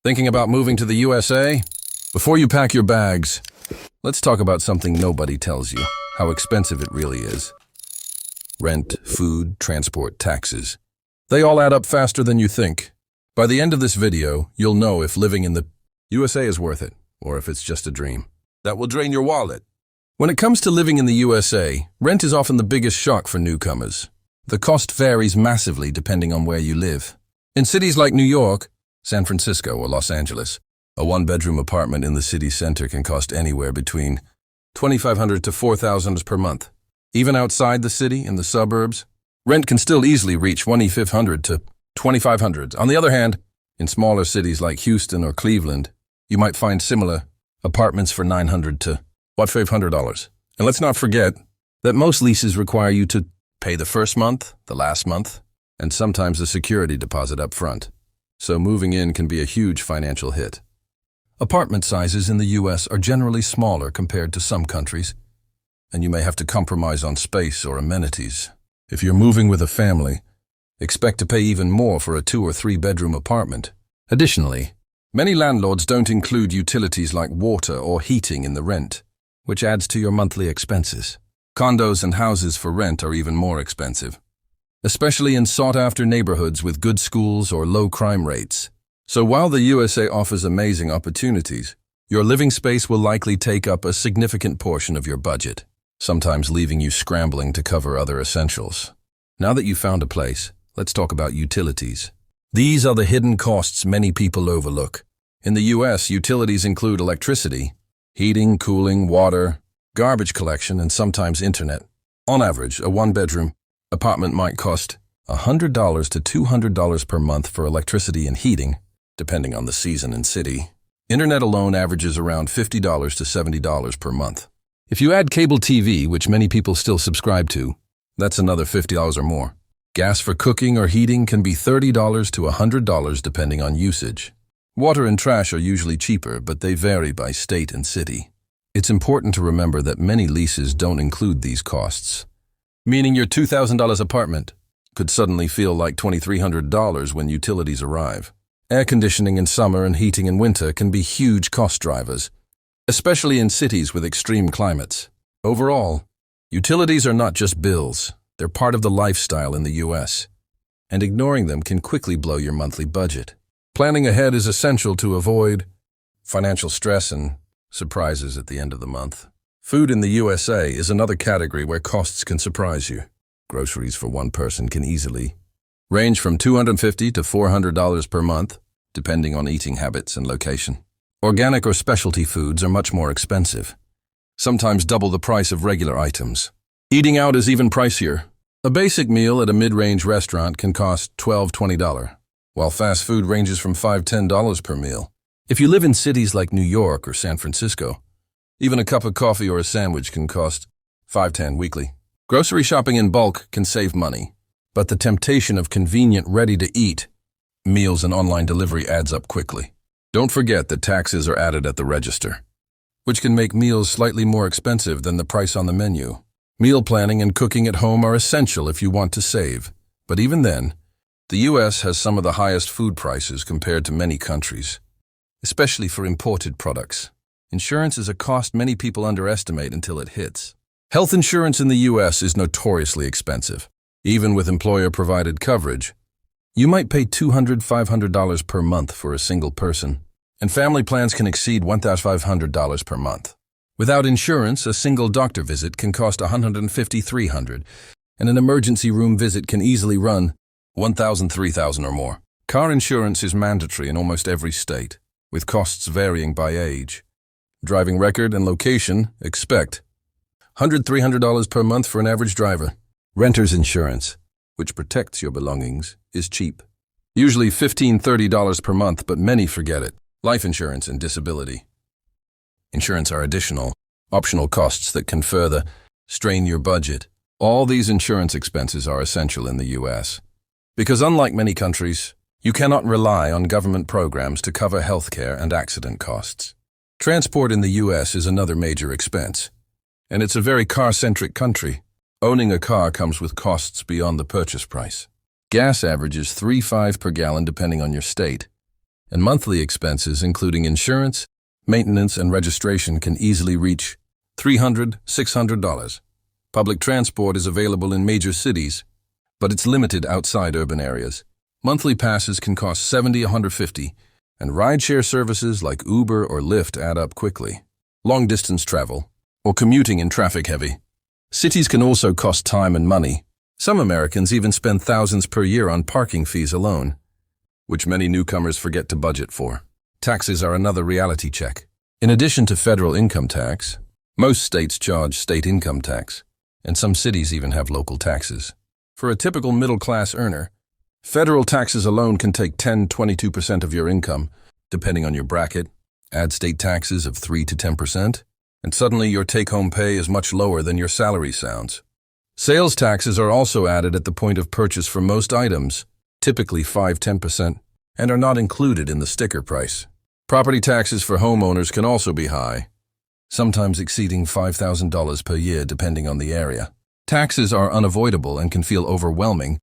Thinking about moving to the USA? Before you pack your bags, let's talk about something nobody tells you, how expensive it really is. Rent, food, transport, taxes. They all add up faster than you think. By the end of this video, you'll know if living in the USA is worth it, or if it's just a dream. That will drain your wallet. When it comes to living in the USA, rent is often the biggest shock for newcomers. The cost varies massively depending on where you live. In cities like New York, San Francisco, or Los Angeles, a one-bedroom apartment in the city center can cost anywhere between $2,500 to $4,000 per month. Even outside the city, in the suburbs, rent can still easily reach $2,500 to $2,500. On the other hand, in smaller cities like Houston or Cleveland, you might find similar apartments for $900 to $500. And let's not forget that most leases require you to pay the first month, the last month, and sometimes a security deposit up front. So moving in can be a huge financial hit. Apartment sizes in the US are generally smaller compared to some countries, and you may have to compromise on space or amenities. If you're moving with a family, expect to pay even more for a 2- or 3-bedroom apartment. Additionally, many landlords don't include utilities like water or heating in the rent, which adds to your monthly expenses. Condos and houses for rent are even more expensive, especially in sought-after neighborhoods with good schools or low crime rates. So while the USA offers amazing opportunities, your living space will likely take up a significant portion of your budget, sometimes leaving you scrambling to cover other essentials. Now that you've found a place, let's talk about utilities. These are the hidden costs many people overlook. In the US, utilities include electricity, heating, cooling, water, garbage collection, and sometimes internet. On average, a one-bedroom apartment might cost $100 to $200 per month for electricity and heating, depending on the season and city. Internet alone averages around $50 to $70 per month. If you add cable TV, which many people still subscribe to, that's another $50 or more. Gas for cooking or heating can be $30 to $100 depending on usage. Water and trash are usually cheaper, but they vary by state and city. It's important to remember that many leases don't include these costs, meaning your $2,000 apartment could suddenly feel like $2,300 when utilities arrive. Air conditioning in summer and heating in winter can be huge cost drivers, especially in cities with extreme climates. Overall, utilities are not just bills, they're part of the lifestyle in the US, and ignoring them can quickly blow your monthly budget. Planning ahead is essential to avoid financial stress and surprises at the end of the month. Food in the USA is another category where costs can surprise you. Groceries for one person can easily range from $250 to $400 per month, depending on eating habits and location. Organic or specialty foods are much more expensive, sometimes double the price of regular items. Eating out is even pricier. A basic meal at a mid-range restaurant can cost $12 to $20, while fast food ranges from $5 to $10 per meal. If you live in cities like New York or San Francisco, even a cup of coffee or a sandwich can cost $5 to $10 weekly. Grocery shopping in bulk can save money, but the temptation of convenient, ready-to-eat meals and online delivery adds up quickly. Don't forget that taxes are added at the register, which can make meals slightly more expensive than the price on the menu. Meal planning and cooking at home are essential if you want to save, but even then, the US has some of the highest food prices compared to many countries, especially for imported products. Insurance is a cost many people underestimate until it hits. Health insurance in the US is notoriously expensive. Even with employer-provided coverage, you might pay $200 to $500 per month for a single person, and family plans can exceed $1,500 per month. Without insurance, a single doctor visit can cost $150 to $300, and an emergency room visit can easily run $1,000 to $3,000 or more. Car insurance is mandatory in almost every state, with costs varying by age. Driving record and location, expect $100 to $300 per month for an average driver. Renter's insurance, which protects your belongings, is cheap. Usually $15 to $30 per month, but many forget it. Life insurance and disability insurance are optional costs that can further strain your budget. All these insurance expenses are essential in the US, because unlike many countries, you cannot rely on government programs to cover healthcare and accident costs. Transport in the US is another major expense, and it's a very car-centric country. Owning a car comes with costs beyond the purchase price. Gas averages $3.5 per gallon depending on your state, and monthly expenses, including insurance, maintenance, and registration, can easily reach $300, $600. Public transport is available in major cities, but it's limited outside urban areas. Monthly passes can cost $70, $150, and rideshare services like Uber or Lyft add up quickly. Long-distance travel, or commuting in traffic-heavy cities, can also cost time and money. Some Americans even spend thousands per year on parking fees alone, which many newcomers forget to budget for. Taxes are another reality check. In addition to federal income tax, most states charge state income tax, and some cities even have local taxes. For a typical middle-class earner, federal taxes alone can take 10–22% of your income, depending on your bracket. Add state taxes of 3 to 10%, and suddenly your take-home pay is much lower than your salary sounds. Sales taxes are also added at the point of purchase for most items, typically 5–10%, and are not included in the sticker price. Property taxes for homeowners can also be high, sometimes exceeding $5,000 per year depending on the area. Taxes are unavoidable and can feel overwhelming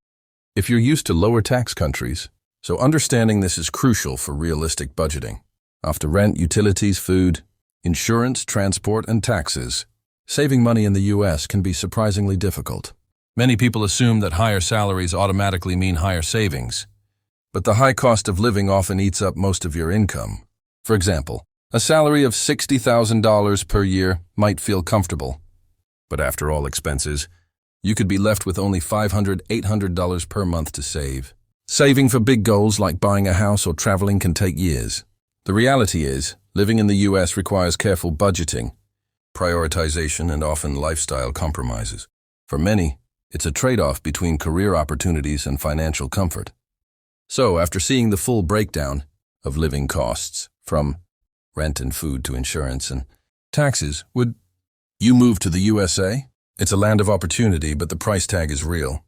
if you're used to lower tax countries, so understanding this is crucial for realistic budgeting. After rent, utilities, food, insurance, transport, and taxes, saving money in the U.S. can be surprisingly difficult. Many people assume that higher salaries automatically mean higher savings, but the high cost of living often eats up most of your income. For example, a salary of $60,000 per year might feel comfortable, but after all expenses, you could be left with only $500, $800 per month to save. Saving for big goals like buying a house or traveling can take years. The reality is, living in the U.S. requires careful budgeting, prioritization, and often lifestyle compromises. For many, it's a trade-off between career opportunities and financial comfort. So, after seeing the full breakdown of living costs, from rent and food to insurance and taxes, would you move to the USA? It's a land of opportunity, but the price tag is real.